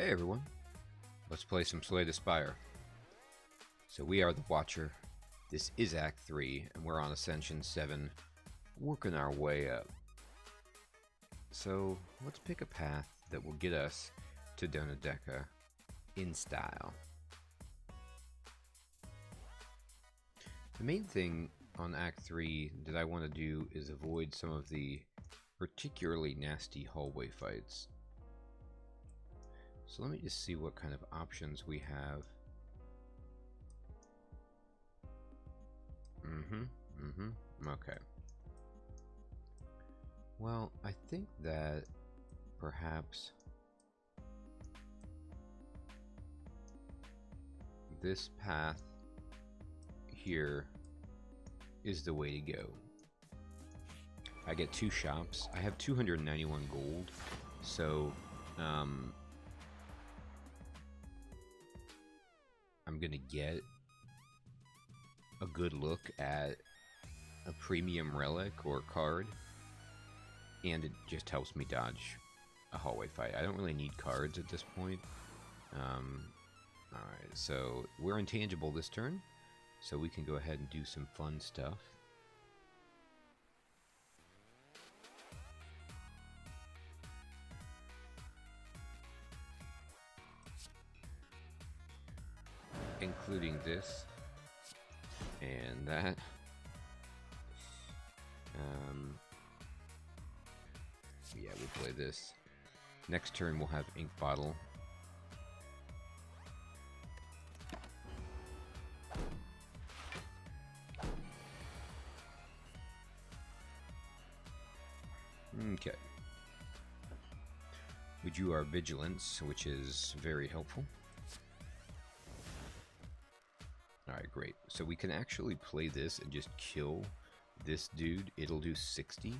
Hey everyone, let's play some Slay the Spire. So we are the Watcher, this is Act 3, and we're on Ascension 7, working our way up. So let's pick a path that will get us to Donadeka in style. The main thing on Act 3 that I want to do is avoid some of the particularly nasty hallway fights. So let me just see what kind of options we have. Okay. Well, I think that perhaps this path here is the way to go. I get 2 shops. I have 291 gold, so I'm gonna get a good look at a premium relic or card, and it just helps me dodge a hallway fight. I don't really need cards at this point. Alright, so we're intangible this turn, so we can go ahead and do some fun stuff. Including this and that. Yeah, we play this. Next turn we'll have Ink Bottle. Okay. We do our Vigilance, which is very helpful. Alright, great. So we can actually play this and just kill this dude. It'll do 60.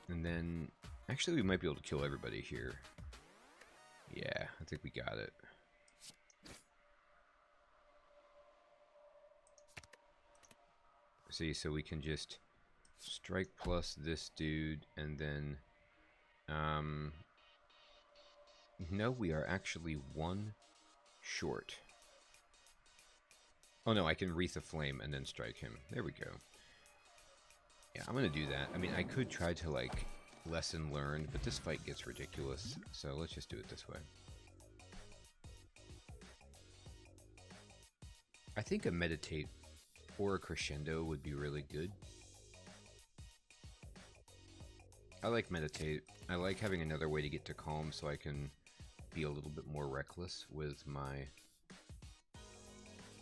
And then, actually we might be able to kill everybody here. Yeah, I think we got it. See, so we can just strike plus this dude, and then, no, we are actually 1 short. Oh no, I can Wreath of Flame and then strike him. There we go. Yeah, I'm gonna do that. I mean, I could try to, like, lesson learn, but this fight gets ridiculous, so let's just do it this way. I think a Meditate or a Crescendo would be really good. I like Meditate. I like having another way to get to Calm so I can be a little bit more reckless with my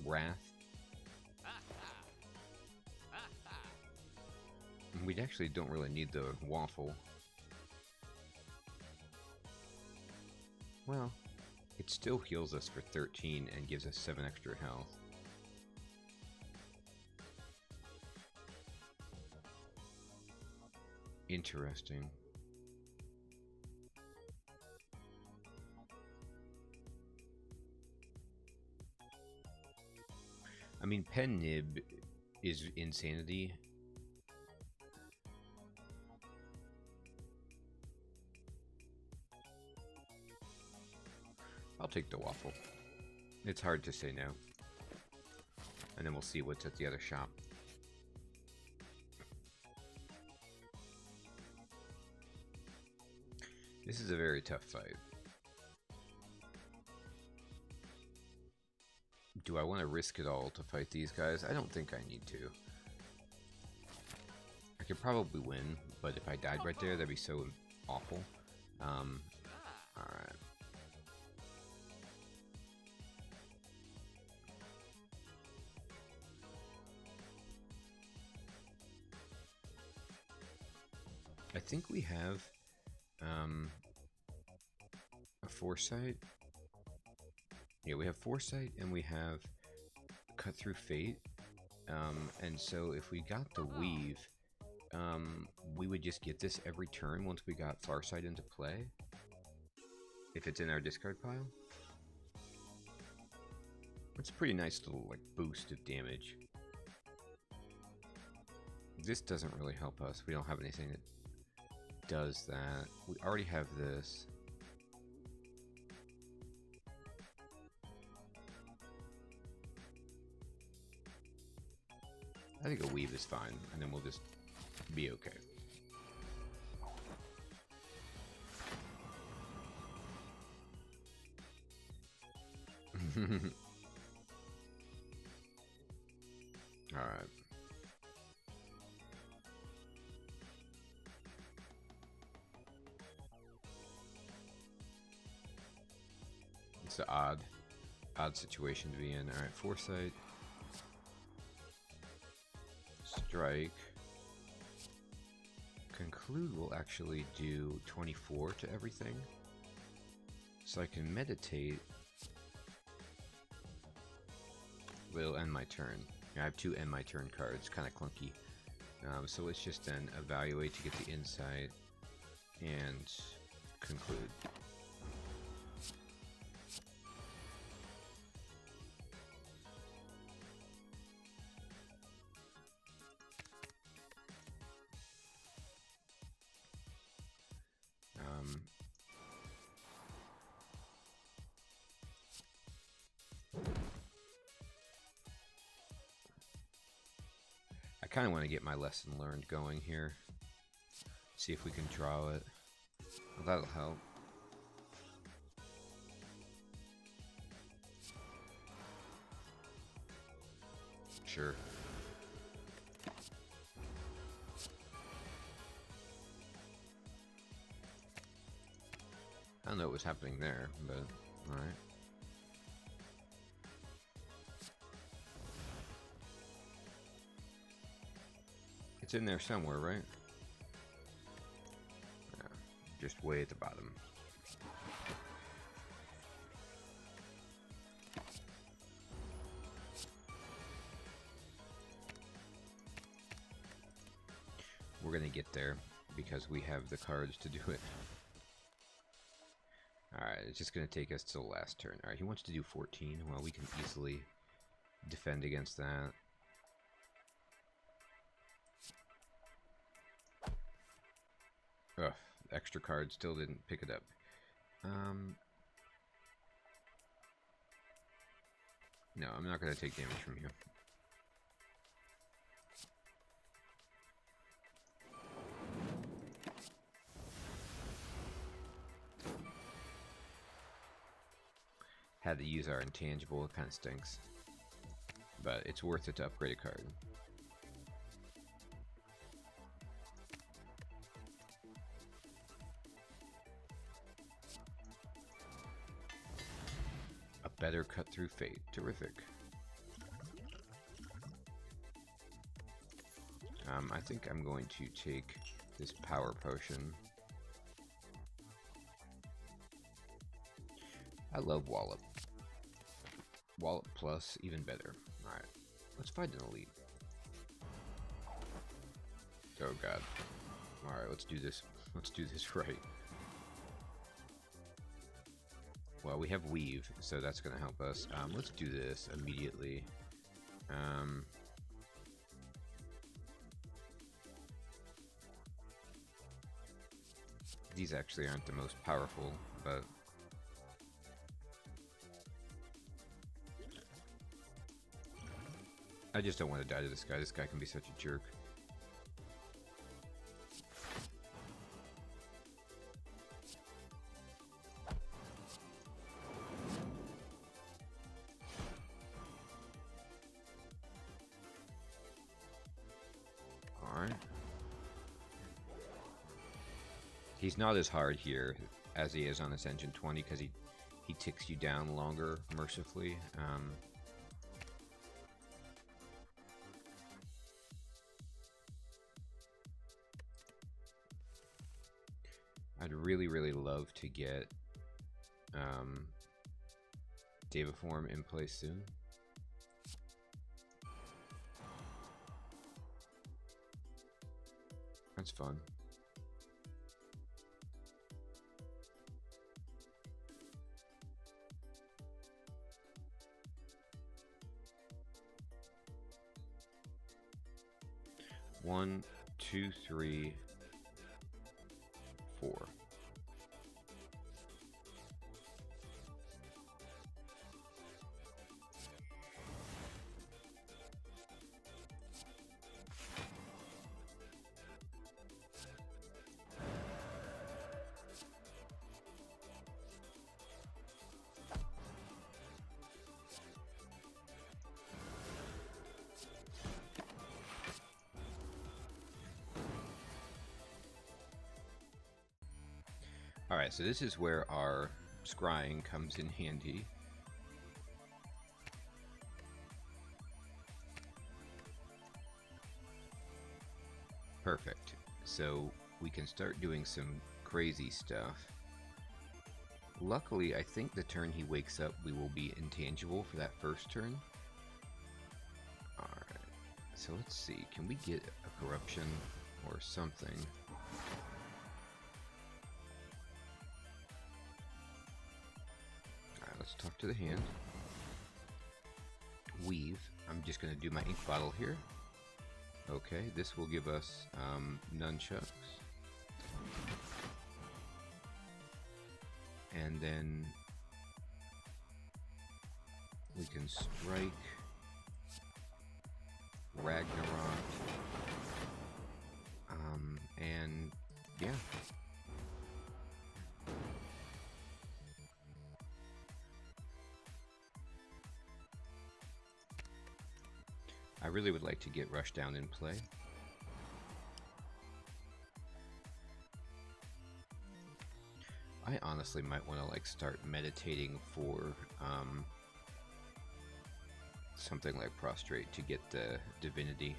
wrath. We actually don't really need the waffle. Well, it still heals us for 13 and gives us 7 extra health. Interesting. I mean, Pen Nib is insanity. I'll take the waffle. It's hard to say no. And then we'll see what's at the other shop. This is a very tough fight. Do I want to risk it all to fight these guys? I don't think I need to. I could probably win, but if I died right there, that'd be so awful. Alright. I think we have a Foresight. Yeah, we have Foresight and we have Cut Through Fate. And so if we got the Weave, we would just get this every turn once we got Farsight into play. If it's in our discard pile. It's a pretty nice little like boost of damage. This doesn't really help us. We don't have anything that does that. We already have this. I think a weave is fine, and then we'll just be okay. Alright. It's an odd situation to be in. Alright, foresight. Strike. Conclude will actually do 24 to everything. So I can meditate. Will end my turn. I have 2 end my turn cards, kind of clunky. So let's just then evaluate to get the insight and conclude. I kind of want to get my lesson learned going here. See if we can draw it. Well, that'll help. Sure. I don't know what was happening there, but alright. It's in there somewhere, right? Yeah, just way at the bottom. We're gonna get there because we have the cards to do it. Alright, it's just gonna take us to the last turn. Alright, he wants to do 14. Well, we can easily defend against that. Ugh, extra card still didn't pick it up. No, I'm not going to take damage from you. Had to use our intangible, it kind of stinks. But it's worth it to upgrade a card. Better cut through fate. Terrific. I think I'm going to take this power potion. I love Wallop. Wallop plus, even better. Alright, let's find an elite. Oh god. Alright, let's do this. Let's do this right. Well, we have weave, so that's going to help us. Let's do this immediately. These actually aren't the most powerful, but I just don't want to die to this guy. This guy can be such a jerk. He's not as hard here as he is on Ascension 20 because he ticks you down longer, mercifully. I'd really, really love to get Daviform in place soon. That's fun. 1, 2, 3, 4. Alright, so this is where our scrying comes in handy. Perfect. So we can start doing some crazy stuff. Luckily, I think the turn he wakes up, we will be intangible for that first turn. Alright, so let's see. Can we get a corruption or something? Let's talk to the hand. Weave. I'm just going to do my ink bottle here. Okay, this will give us nunchucks. And then we can strike Ragnarok. And yeah. I really would like to get Rushdown in play. I honestly might want to like start meditating for something like Prostrate to get the divinity,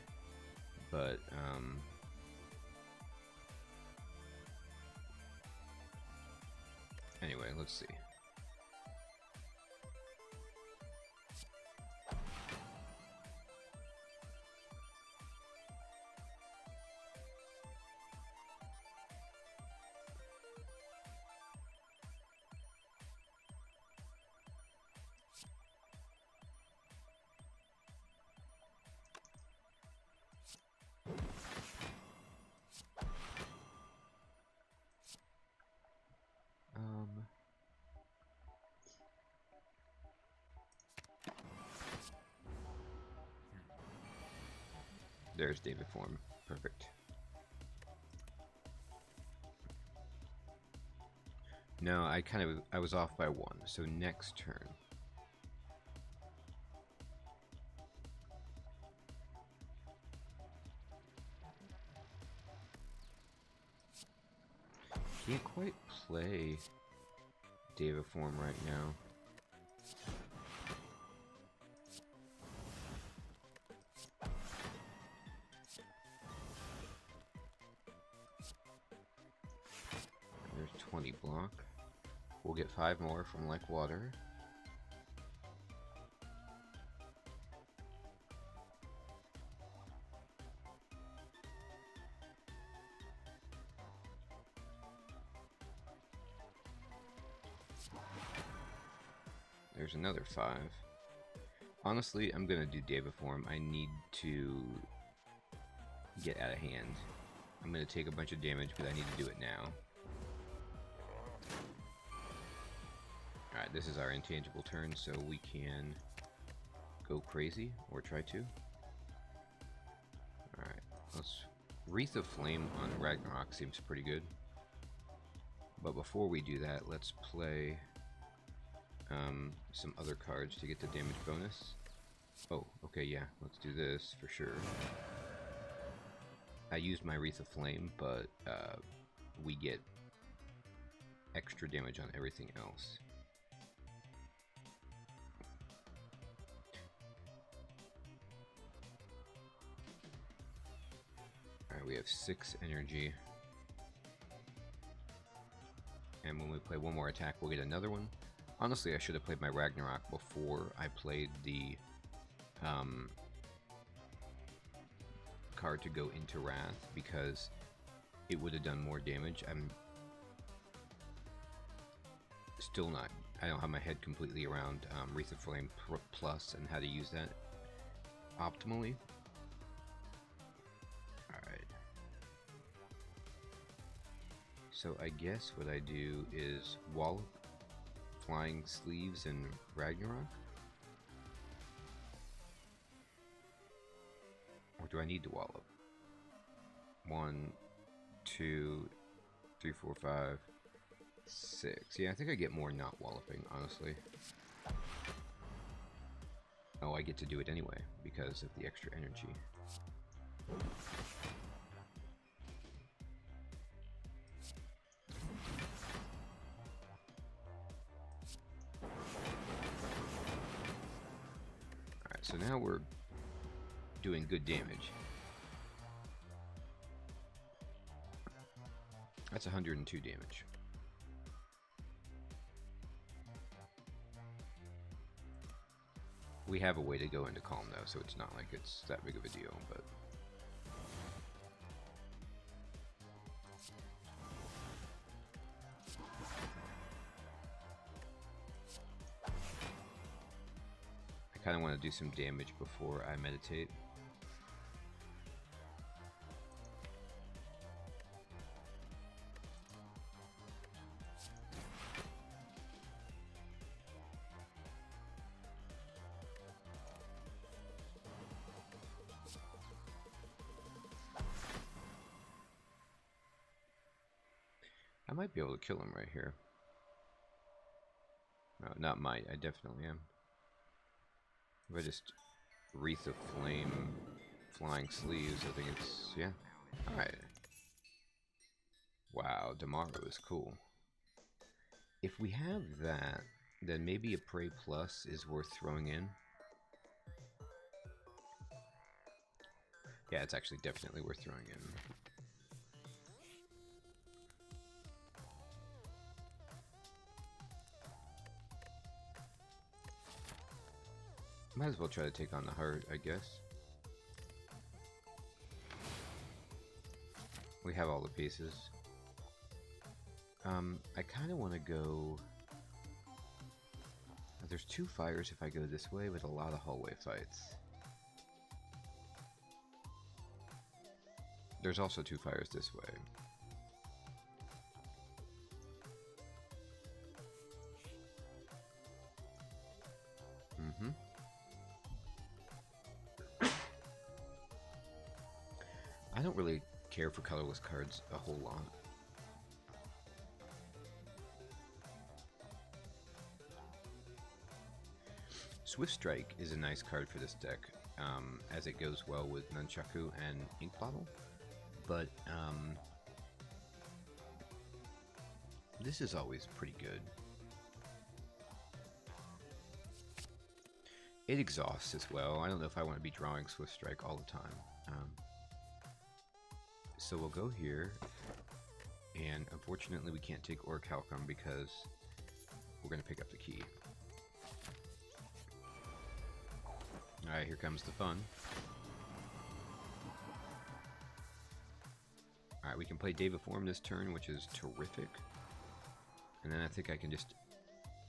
but anyway, let's see. There's David Form. Perfect. No, I was off by 1. So next turn. Can't quite play David Form right now. There's 20 block. We'll get 5 more from Like Water. There's another 5. Honestly, I'm gonna do Daviform. I need to get out of hand. I'm gonna take a bunch of damage, but I need to do it now. Alright, this is our intangible turn, so we can go crazy, or try to. Alright, let's... Wreath of Flame on Ragnarok seems pretty good. But before we do that, let's play some other cards to get the damage bonus. Oh, okay, yeah, let's do this for sure. I used my Wreath of Flame, but we get extra damage on everything else. Alright, we have 6 energy. And when we play one more attack, we'll get another one. Honestly, I should have played my Ragnarok before I played the card to go into Wrath, because it would have done more damage. I'm still not... I don't have my head completely around Wreath of Flame Plus and how to use that optimally. Alright. So I guess what I do is wallop flying sleeves and Ragnarok? Or do I need to wallop? 1, 2, 3, 4, 5, 6. Yeah, I think I get more not walloping, honestly. Oh, I get to do it anyway because of the extra energy. Alright, so now we're doing good damage. That's 102 damage. We have a way to go into calm though, so it's not like it's that big of a deal, but I kind of want to do some damage before I meditate. I might be able to kill him right here. No, not might. I definitely am. If I just Wreath of Flame, Flying Sleeves, I think it's... yeah. Alright. Wow, Damaru is cool. If we have that, then maybe a Prey Plus is worth throwing in. Yeah, it's actually definitely worth throwing in. Might as well try to take on the heart, I guess. We have all the pieces. I kind of want to go... There's 2 fires if I go this way, with a lot of hallway fights. There's also 2 fires this way. I don't really care for colorless cards a whole lot. Swift Strike is a nice card for this deck, as it goes well with Nunchaku and Ink Bottle, but this is always pretty good. It exhausts as well. I don't know if I want to be drawing Swift Strike all the time. So we'll go here, and unfortunately we can't take Orichalcum because we're going to pick up the key. Alright, here comes the fun. Alright, we can play Daviform this turn, which is terrific. And then I think I can just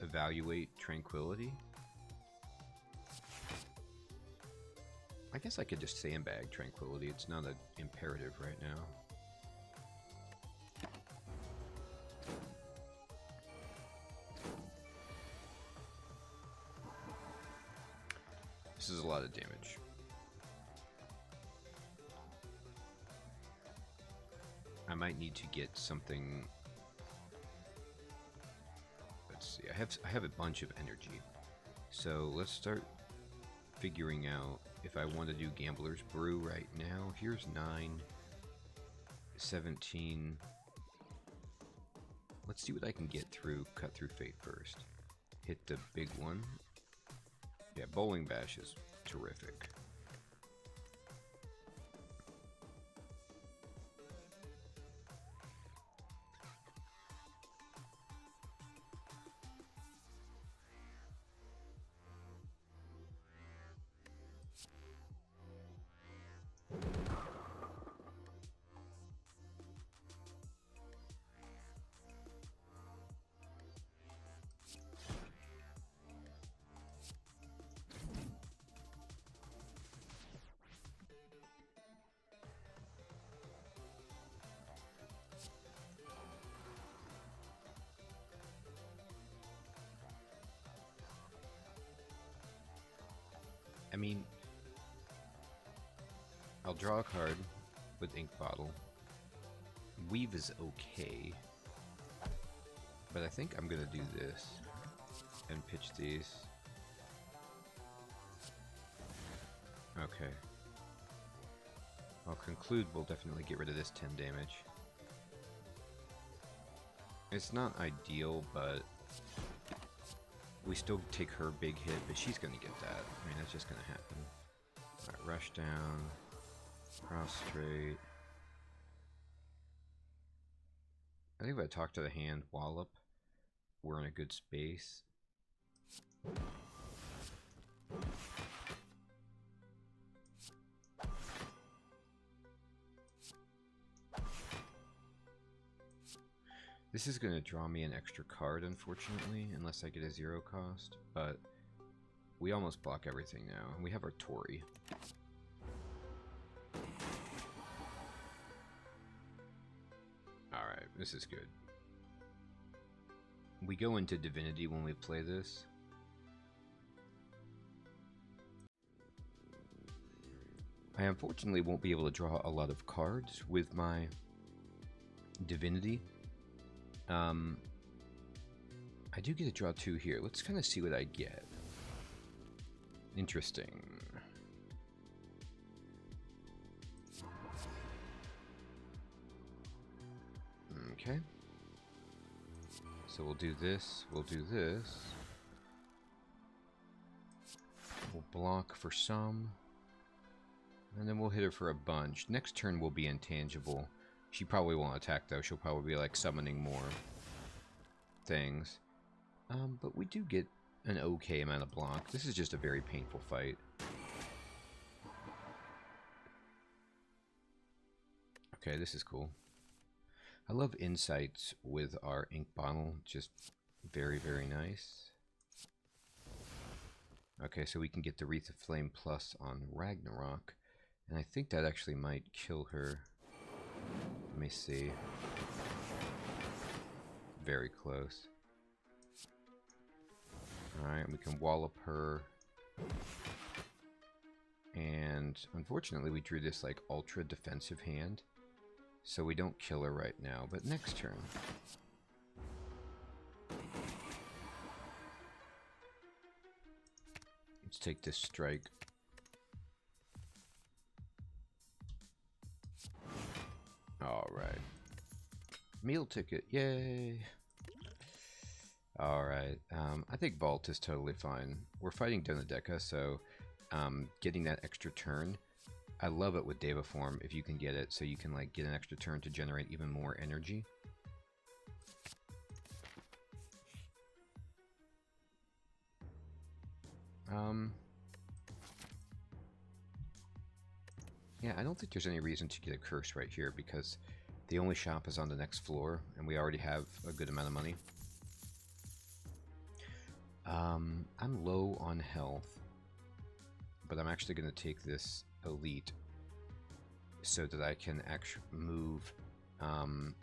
evaluate Tranquility. I guess I could just sandbag Tranquility. It's not an imperative right now. This is a lot of damage. I might need to get something. Let's see. I have a bunch of energy. So let's start figuring out if I want to do Gambler's Brew right now. Here's 9, 17. Let's see what I can get through Cut Through Fate first. Hit the big one. Yeah, Bowling Bash is terrific. mean, I'll draw a card with Ink Bottle. Weave is okay, but I think I'm gonna do this and pitch these. Okay. I'll conclude we'll definitely get rid of this 10 damage. It's not ideal, but we still take her big hit, but she's gonna get that. I mean, that's just gonna happen. Alright, rush down, prostrate. I think if I talk to the hand, wallop, we're in a good space. This is going to draw me an extra card, unfortunately, unless I get a 0 cost, but we almost block everything now, and we have our Tori. Alright, this is good. We go into Divinity when we play this. I unfortunately won't be able to draw a lot of cards with my Divinity. I do get to draw 2 here. Let's kind of see what I get. Interesting. Okay. So we'll do this, we'll do this. We'll block for some. And then we'll hit her for a bunch. Next turn will be intangible. She probably won't attack though. She'll probably be like summoning more things. But we do get an okay amount of block. This is just a very painful fight. Okay, this is cool. I love insights with our ink bottle. Just very, very nice. Okay, so we can get the Wreath of Flame plus on Ragnarok. And I think that actually might kill her. Let me see. Very close. Alright, we can wallop her. And unfortunately we drew this like ultra defensive hand. So we don't kill her right now, but next turn. Let's take this strike. Alright. Meal ticket, yay! Alright, I think Vault is totally fine. We're fighting Donodeka, so getting that extra turn, I love it with Deva Form if you can get it, so you can like get an extra turn to generate even more energy. Yeah, I don't think there's any reason to get a curse right here because the only shop is on the next floor and we already have a good amount of money. I'm low on health, but I'm actually going to take this elite so that I can actually move and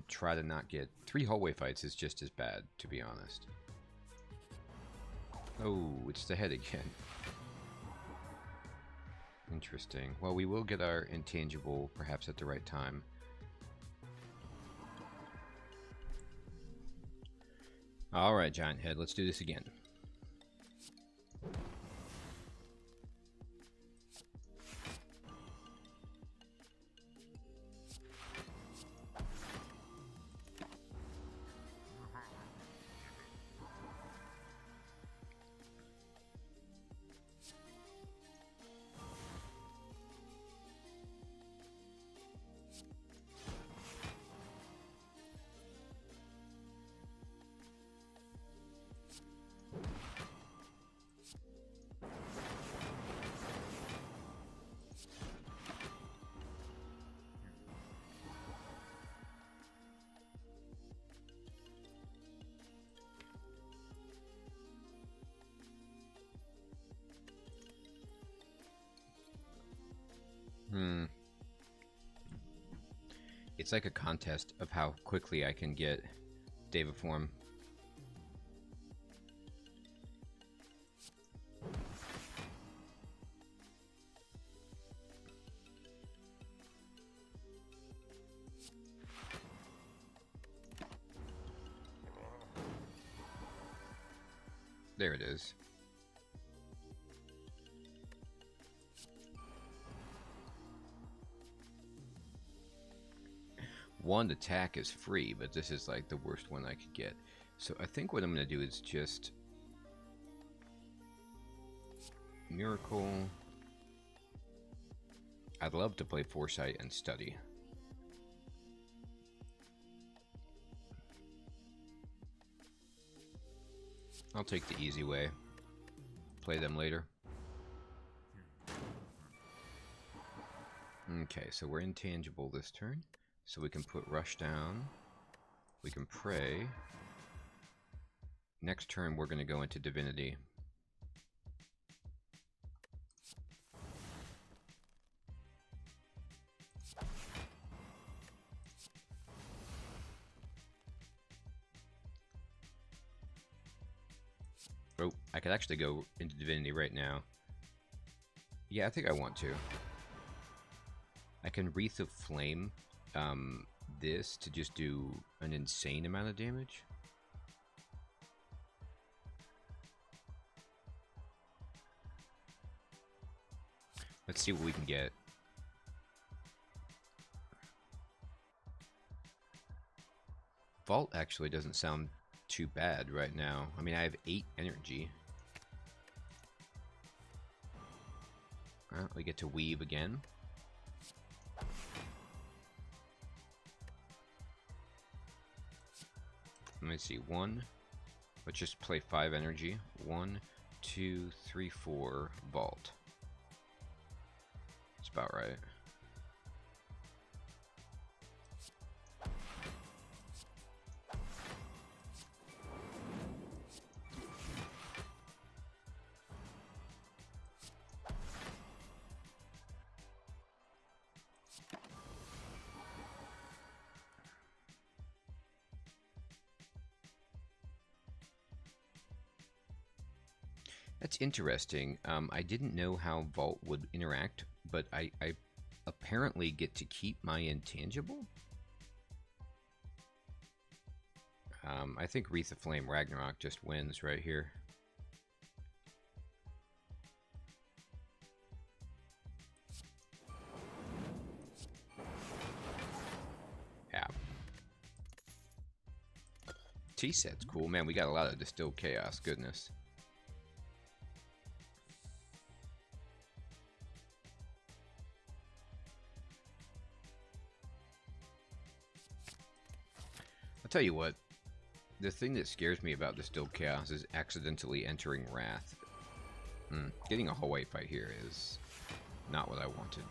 try to not get 3 hallway fights is just as bad, to be honest. Oh, it's the head again. Interesting. Well, we will get our intangible perhaps at the right time. Alright, Giant Head, let's do this again. It's like a contest of how quickly I can get Deva Form. There it is. One attack is free, but this is like the worst one I could get. So I think what I'm going to do is just Miracle. I'd love to play Foresight and Study. I'll take the easy way. Play them later. Okay, so we're intangible this turn. So we can put Rush down. We can pray. Next turn we're going to go into Divinity. Oh, I could actually go into Divinity right now. Yeah, I think I want to. I can Wreath of Flame this to just do an insane amount of damage. Let's see what we can get. Vault actually doesn't sound too bad right now. I mean, I have 8 energy. Well, we get to weave again. Let me see. Let's just play 5 energy. 1, 2, 3, 4. Vault. That's about right. That's interesting. I didn't know how Vault would interact, but I apparently get to keep my intangible? I think Wreath of Flame Ragnarok just wins right here. Yeah. T-set's cool. Man, we got a lot of Distilled Chaos. Goodness. I'll tell you what, the thing that scares me about Distilled Chaos is accidentally entering Wrath. Getting a whole white fight here is not what I wanted.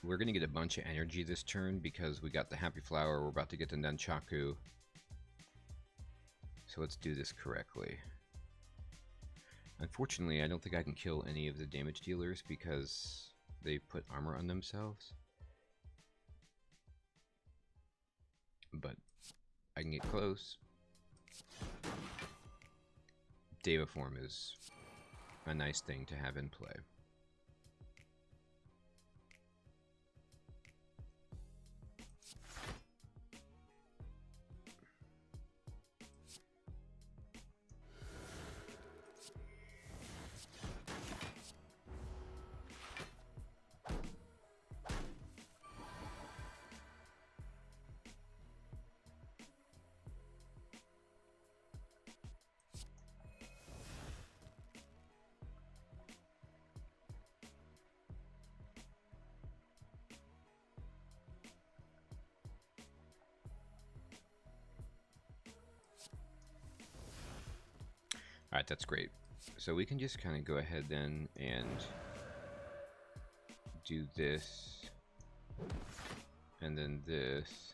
We're going to get a bunch of energy this turn because we got the Happy Flower. We're about to get the Nunchaku. So let's do this correctly. Unfortunately, I don't think I can kill any of the damage dealers because they put armor on themselves. But I can get close. Deva Form is a nice thing to have in play. Alright, that's great. So we can just kind of go ahead then and do this, and then this.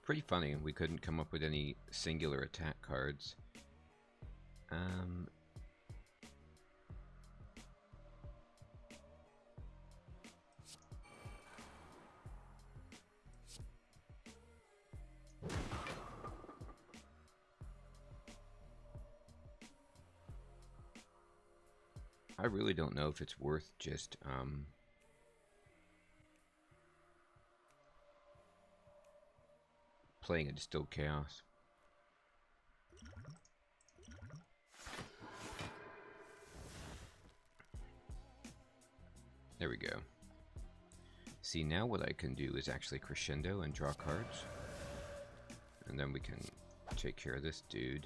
Pretty funny, we couldn't come up with any singular attack cards. I really don't know if it's worth just playing a Distilled Chaos. There we go. See, now what I can do is actually crescendo and draw cards. And then we can take care of this dude.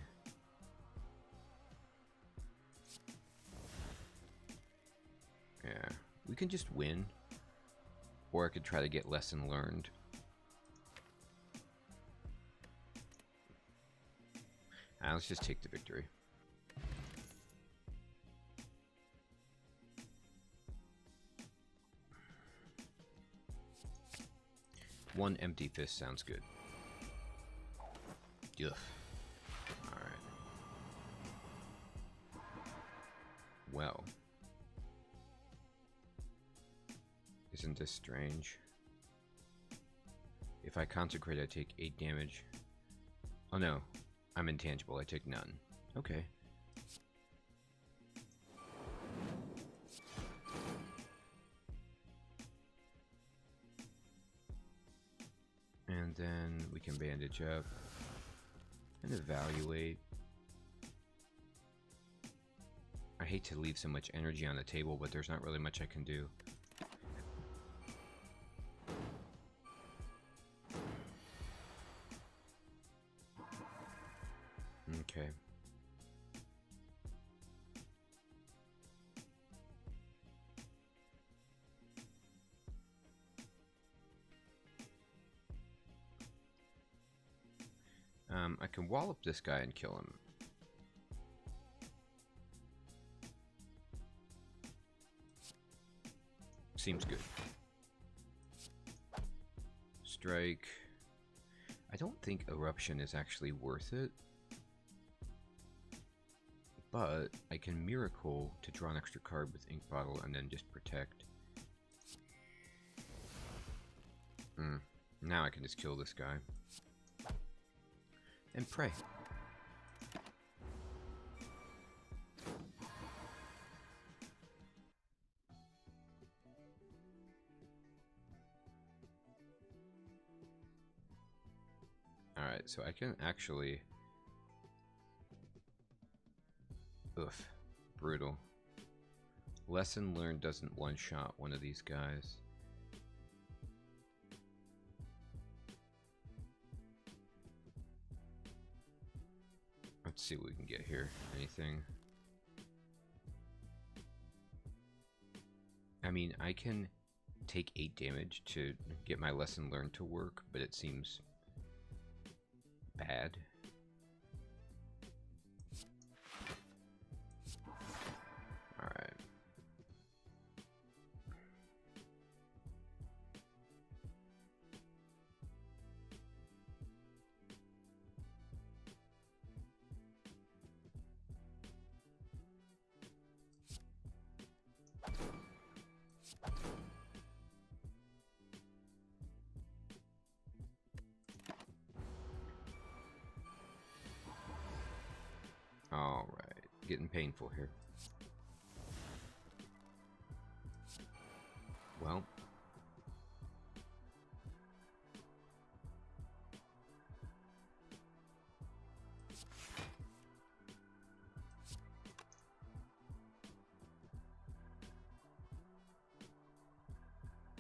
Yeah, we can just win. Or I could try to get lesson learned. Let's just take the victory. One empty fist sounds good. Ugh. Alright. Well. Isn't this strange? If I consecrate, I take 8 damage. Oh no. I'm intangible. I take none. Okay. And then we can bandage up and evaluate. I hate to leave so much energy on the table, but there's not really much I can do. Okay. I can wallop this guy and kill him. Seems good. Strike. I don't think Eruption is actually worth it. But I can Miracle to draw an extra card with Ink Bottle and then just protect. Now I can just kill this guy. And pray. Alright, so I can actually... Oof. Brutal. Lesson learned doesn't one-shot one of these guys. Let's see what we can get here. Anything? I mean, I can take 8 damage to get my lesson learned to work, but it seems bad. Alright. Alright, getting painful here. Well.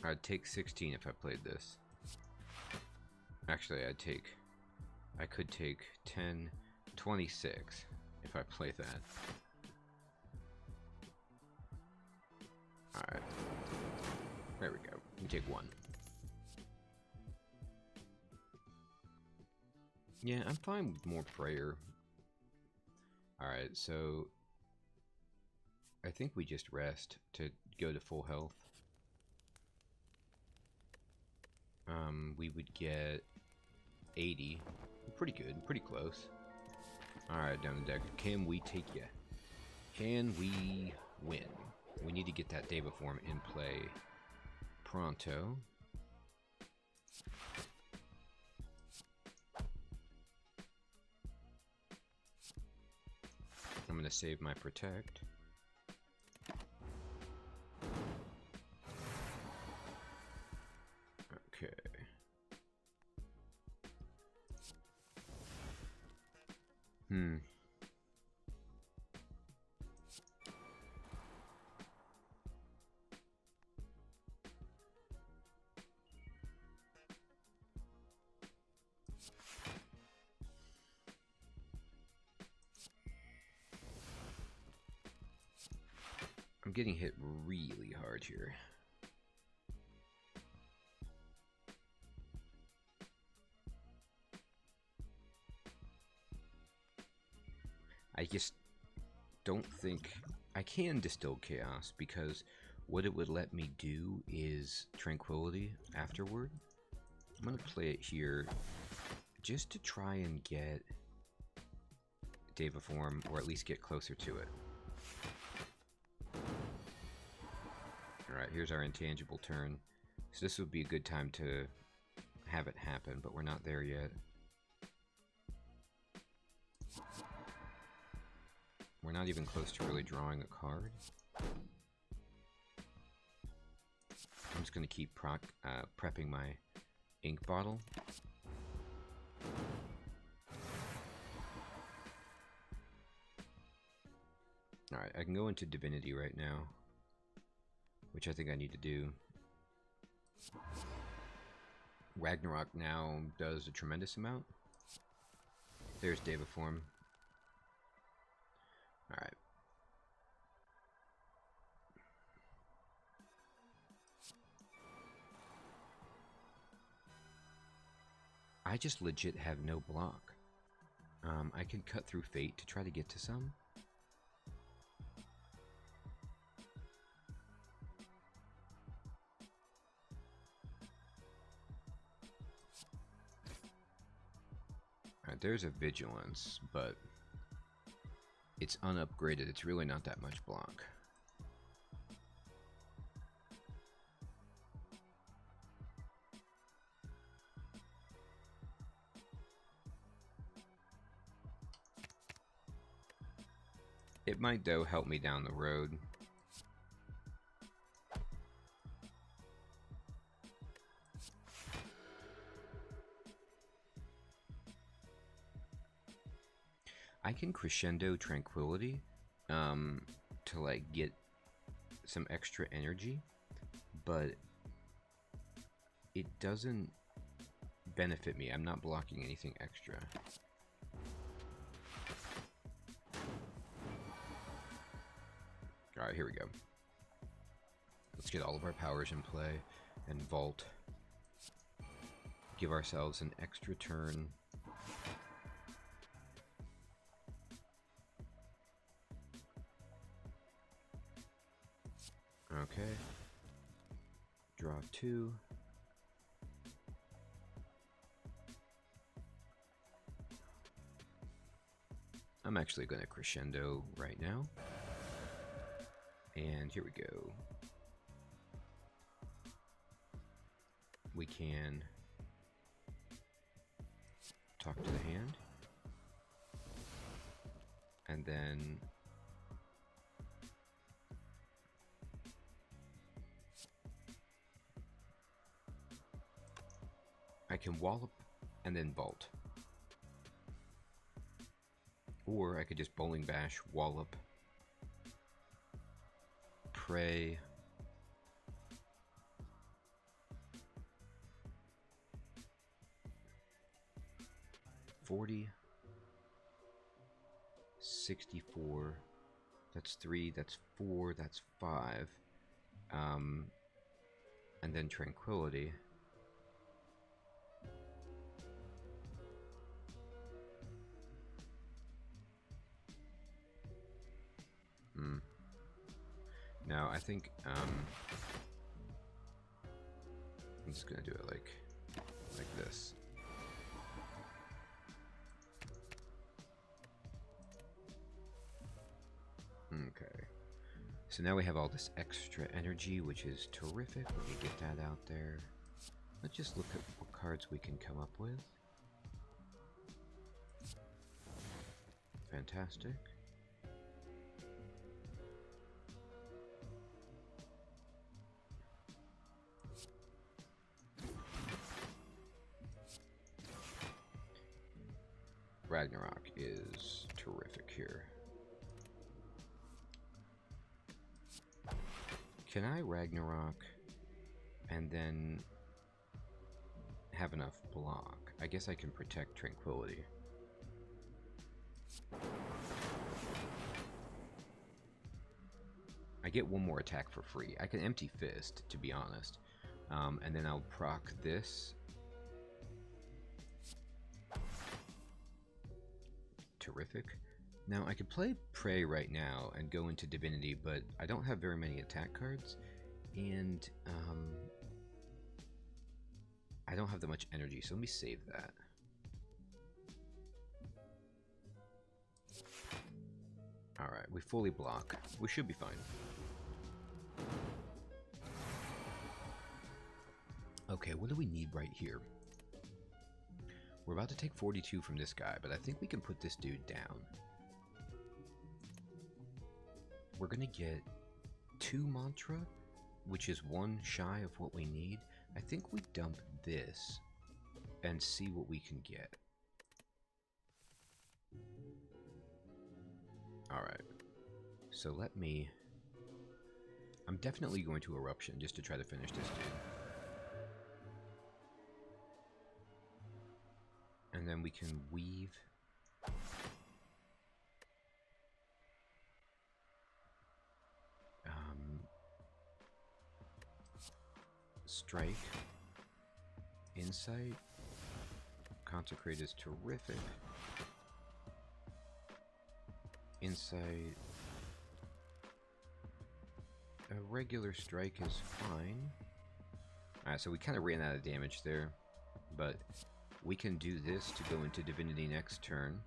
I'd take 16 if I played this. Actually, I could take 10, 26 if I play that. Alright. There we go. You take 1. Yeah, I'm fine with more prayer. Alright, so I think we just rest to go to full health. We would get 80. Pretty good, pretty close. Alright, down the deck. Can we take ya? Can we win? We need to get that Deva form in play pronto. I'm going to save my protect. Okay. I'm getting hit really hard here. I just don't think I can distill chaos, because what it would let me do is tranquility afterward. I'm going to play it here just to try and get Deva form, or at least get closer to it. Alright, here's our intangible turn. So this would be a good time to have it happen, but we're not there yet. We're not even close to really drawing a card. I'm just going to keep prepping my ink bottle. Alright, I can go into Divinity right now, which I think I need to do. Ragnarok now does a tremendous amount. There's Deva form. Alright. I just legit have no block. I can cut through fate to try to get to some. Alright, there's a vigilance, but it's unupgraded. It's really not that much block. It might, though, help me down the road. I can crescendo tranquility to like get some extra energy, but it doesn't benefit me. I'm not blocking anything extra. Alright, here we go. Let's get all of our powers in play and vault. Give ourselves an extra turn. Okay. Draw 2. I'm actually going to crescendo right now. And here we go. We can talk to the hand. And then I can wallop and then vault. Or I could just bowling bash, wallop, pray, $40, 64, that's 3, that's 4, that's 5, and then tranquility. Now I think I'm just gonna do it like this. So now we have all this extra energy, which is terrific. Let me get that out there. Let's just look at what cards we can come up with. Fantastic. Ragnarok is terrific here. Can I Ragnarok and then have enough block? I guess I can protect Tranquility. I get one more attack for free. I can Empty Fist, to be honest. And then I'll proc this. Terrific. Now, I could play Prey right now and go into Divinity, but I don't have very many attack cards, and I don't have that much energy, so let me save that. Alright, we fully block. We should be fine. Okay, what do we need right here? We're about to take 42 from this guy, but I think we can put this dude down. We're gonna get 2 mantra, which is 1 shy of what we need. I think we dump this and see what we can get. Alright, so let me... I'm definitely going to Eruption just to try to finish this dude. And then we can weave. Strike. Insight. Consecrate is terrific. Insight. A regular strike is fine. Alright, so we kind of ran out of damage there, but we can do this to go into Divinity next turn.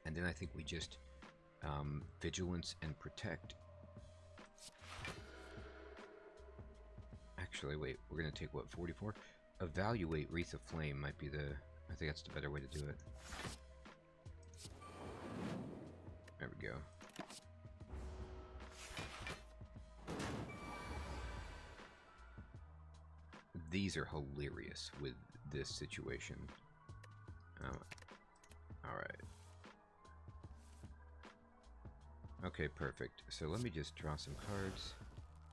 And then I think we just Vigilance and Protect. Actually, wait, we're going to take, what, 44? Evaluate Wreath of Flame might be the... I think that's the better way to do it. There we go. These are hilarious with this situation. Alright. Okay, perfect. So let me just draw some cards.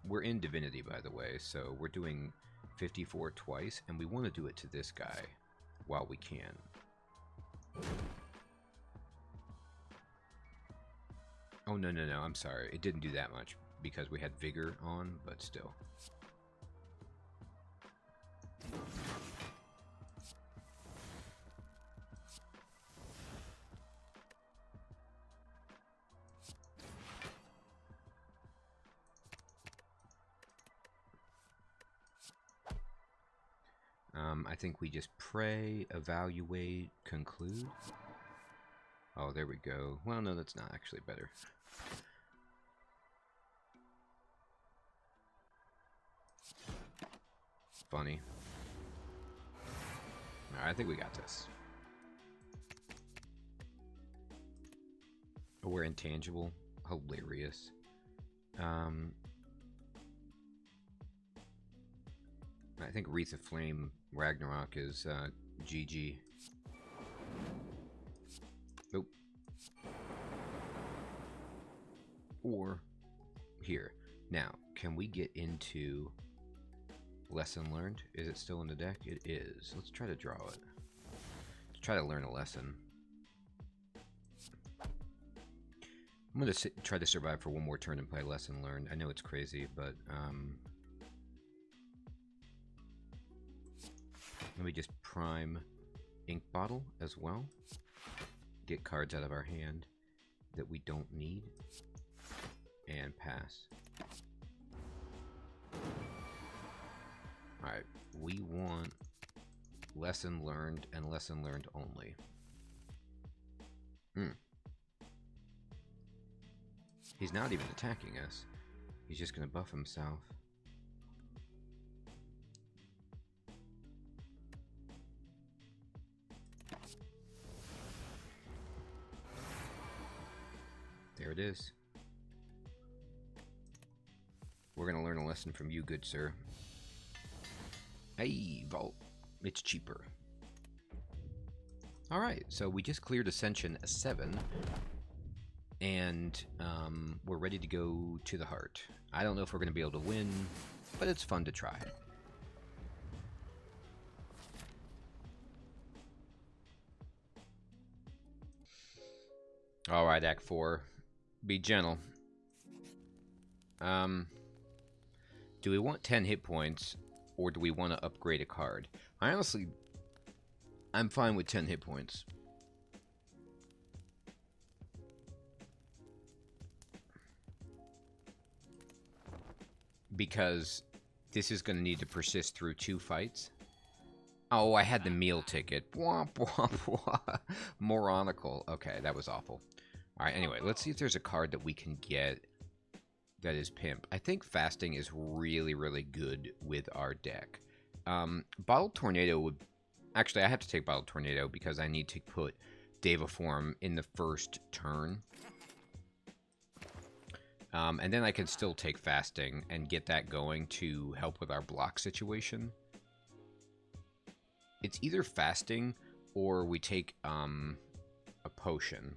We're in Divinity, by the way, so we're doing 54 twice, and we want to do it to this guy while we can. Oh, no, I'm sorry. It didn't do that much because we had Vigor on, but still. I think we just pray, evaluate, conclude. Oh, there we go. Well, no, that's not actually better. Funny. Alright, I think we got this. Oh, we're intangible. Hilarious. I think Wreath of Flame Ragnarok is GG. Nope. Or here. Now, can we get into Lesson Learned? Is it still in the deck? It is. Let's try to draw it. Let's try to learn a lesson. I'm going to try to survive for one more turn and play Lesson Learned. I know it's crazy, but let me just prime Ink Bottle as well. Get cards out of our hand that we don't need. And pass. Alright, we want Lesson Learned and Lesson Learned only. He's not even attacking us. He's just gonna buff himself. There it is. We're gonna learn a lesson from you, good sir. Hey, Vault. It's cheaper. Alright, so we just cleared Ascension 7. And we're ready to go to the heart. I don't know if we're going to be able to win, but it's fun to try. Alright, Act 4. Be gentle. Do we want 10 hit points, or do we want to upgrade a card? I'm fine with 10 hit points. Because this is going to need to persist through 2 fights. Oh, I had the meal ticket. Bwah, bwah, bwah. Moronical. Okay, that was awful. Alright, anyway, let's see if there's a card that we can get that is pimp. I think fasting is really, really good with our deck. Bottled Tornado would... Actually, I have to take Bottled Tornado because I need to put Devaform in the first turn. And then I can still take fasting and get that going to help with our block situation. It's either fasting or we take a potion.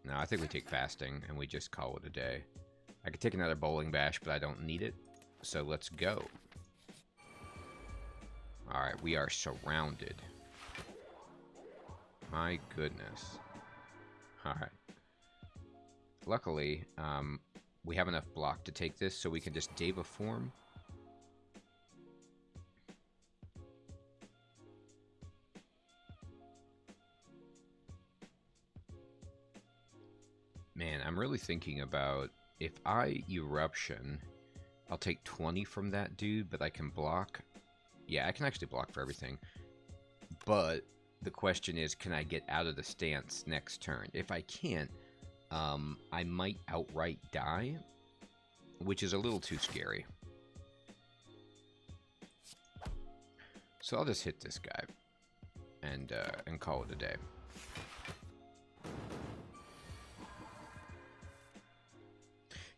No, I think we take fasting and we just call it a day. I could take another bowling bash, but I don't need it. So let's go. Alright, we are surrounded. My goodness. Alright. Luckily, we have enough block to take this, so we can just Devaform. Man, I'm really thinking about, if I Eruption, I'll take 20 from that dude, but I can block. Yeah, I can actually block for everything. But the question is, can I get out of the stance next turn? If I can't, I might outright die, which is a little too scary. So I'll just hit this guy and call it a day.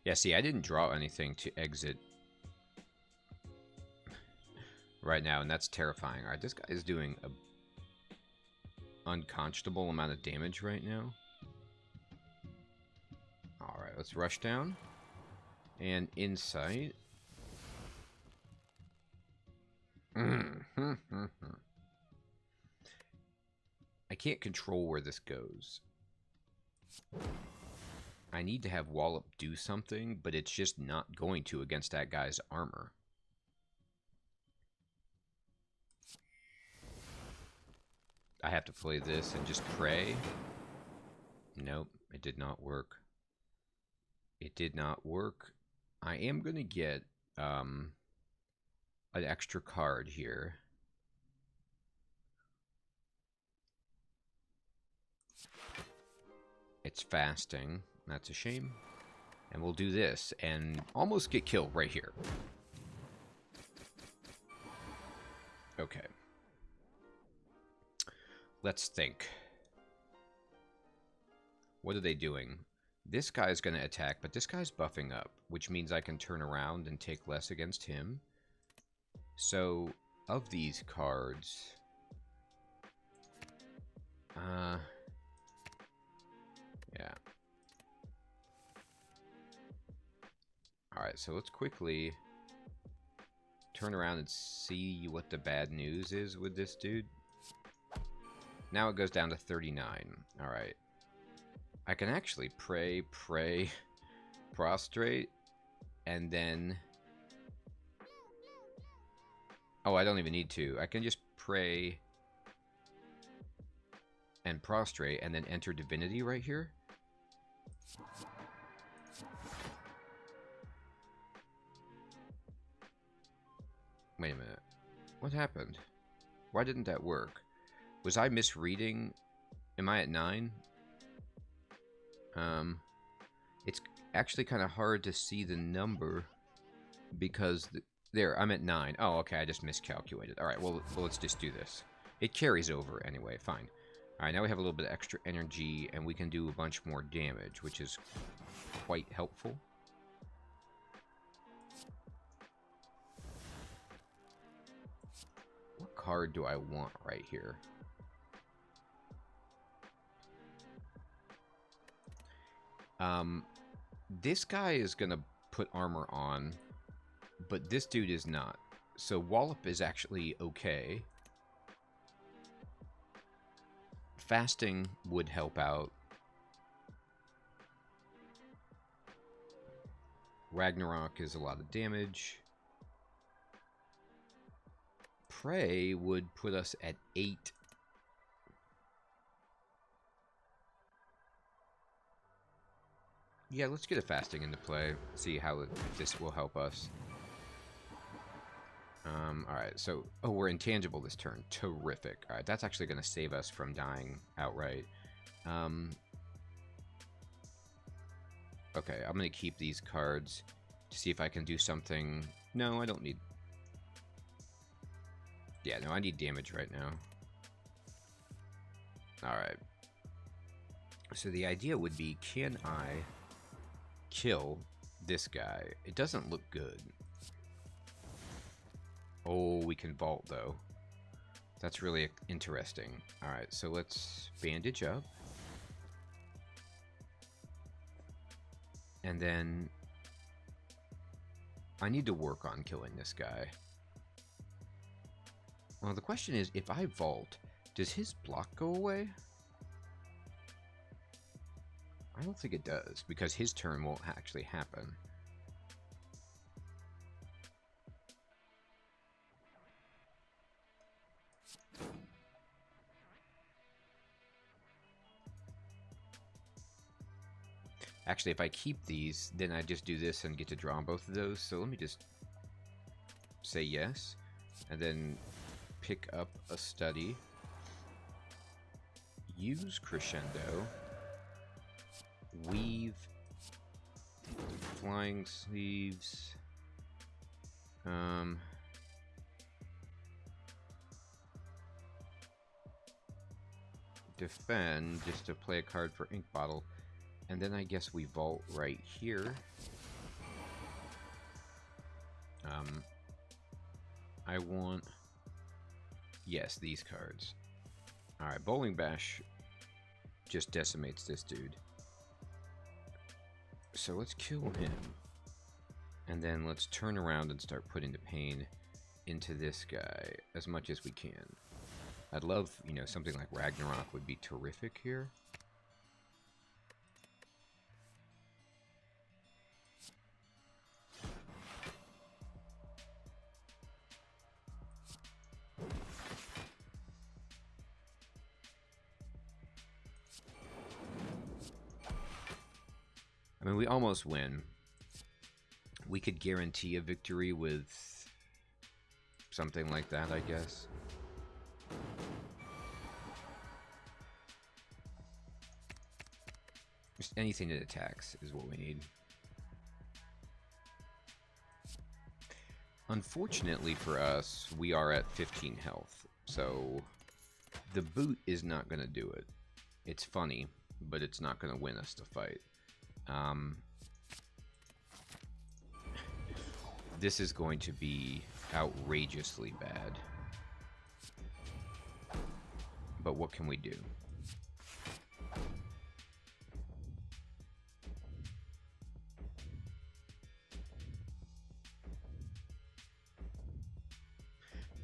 Yeah, see, I didn't draw anything to exit right now, and that's terrifying. Alright, this guy is doing a unconscionable amount of damage right now. Alright, let's rush down. And Insight. I can't control where this goes. I need to have Wallop do something, but it's just not going to against that guy's armor. I have to play this and just pray. Nope, it did not work. It did not work. I am going to get an extra card here. It's fasting. That's a shame. And we'll do this and almost get killed right here. Okay. Let's think. What are they doing? This guy's going to attack, but this guy's buffing up, which means I can turn around and take less against him. So, of these cards... yeah. Alright, so let's quickly turn around and see what the bad news is with this dude. Now it goes down to 39. Alright. I can actually pray, prostrate, and then... oh, I don't even need to. I can just pray and prostrate and then enter divinity right here. Wait a minute. What happened? Why didn't that work? Was I misreading? Am I at 9? It's actually kind of hard to see the number because there, I'm at 9. Oh, okay, I just miscalculated. All right, well, let's just do this. It carries over anyway, fine. All right, now we have a little bit of extra energy, and we can do a bunch more damage, which is quite helpful. What card do I want right here? This guy is going to put armor on, but this dude is not. So Wallop is actually okay. Fasting would help out. Ragnarok is a lot of damage. Prey would put us at 8. Yeah, let's get a fasting into play. See how this will help us. Alright, so... Oh, we're intangible this turn. Terrific. Alright, that's actually going to save us from dying outright. Okay, I'm going to keep these cards to see if I can do something... No, I don't need... Yeah, no, I need damage right now. Alright. So the idea would be, can I kill this guy? It doesn't look good. Oh, we can vault, though. That's really interesting. Alright, so let's bandage up. And then... I need to work on killing this guy. Well, the question is, if I vault, does his block go away? I don't think it does, because his turn won't actually happen. Actually, if I keep these, then I just do this and get to draw on both of those. So let me just say yes, and then pick up a study. Use Crescendo. Weave. Flying Sleeves. Defend, just to play a card for Ink Bottle. And then I guess we vault right here. I want... Yes, these cards. Alright, Bowling Bash just decimates this dude. So let's kill him. And then let's turn around and start putting the pain into this guy as much as we can. I'd love, you know, something like Ragnarok would be terrific here. I mean, we almost win. We could guarantee a victory with something like that, I guess. Just anything that attacks is what we need. Unfortunately for us, we are at 15 health, so the boot is not going to do it. It's funny, but it's not going to win us the fight. This is going to be outrageously bad. But what can we do?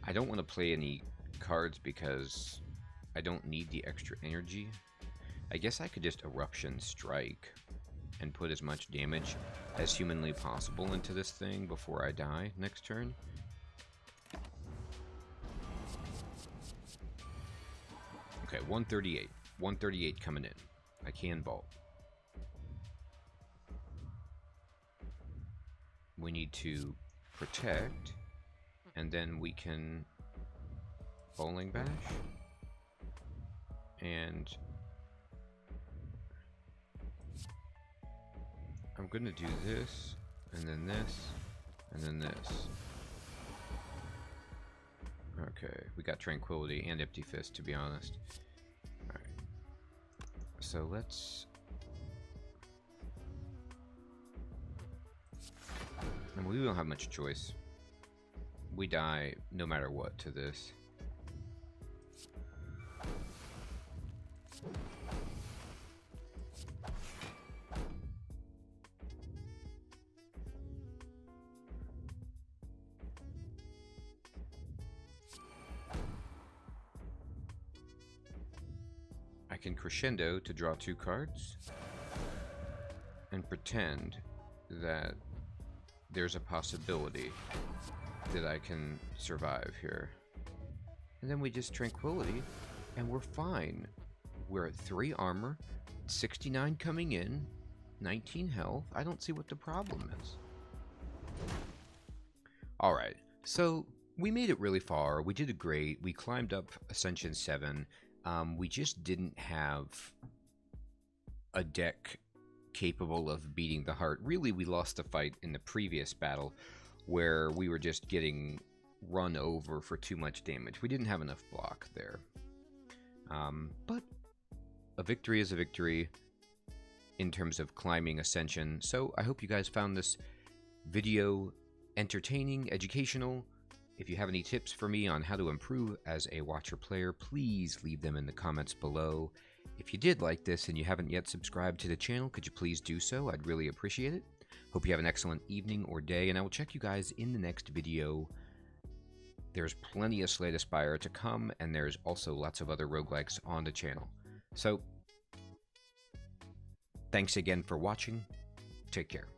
I don't want to play any cards because I don't need the extra energy. I guess I could just Eruption Strike and put as much damage as humanly possible into this thing before I die next turn. Okay, 138. 138 coming in. I can vault. We need to protect, and then we can Bowling Bash and gonna do this, and then this, and then this. Okay, we got Tranquility and Empty Fist, to be honest. Alright. So let's... And we don't have much choice. We die no matter what to this. I can crescendo to draw 2 cards and pretend that there's a possibility that I can survive here. And then we just Tranquility and we're fine. We're at 3 armor, 69 coming in, 19 health. I don't see what the problem is. Alright, so we made it really far. We did great. We climbed up Ascension 7. We just didn't have a deck capable of beating the heart. Really, we lost the fight in the previous battle where we were just getting run over for too much damage. We didn't have enough block there. But a victory is a victory in terms of climbing Ascension. So I hope you guys found this video entertaining, educational. If you have any tips for me on how to improve as a watcher player, please leave them in the comments below. If you did like this and you haven't yet subscribed to the channel, could you please do so? I'd really appreciate it. Hope you have an excellent evening or day, and I will check you guys in the next video. There's plenty of Slay the Spire to come, and there's also lots of other roguelikes on the channel. So, thanks again for watching. Take care.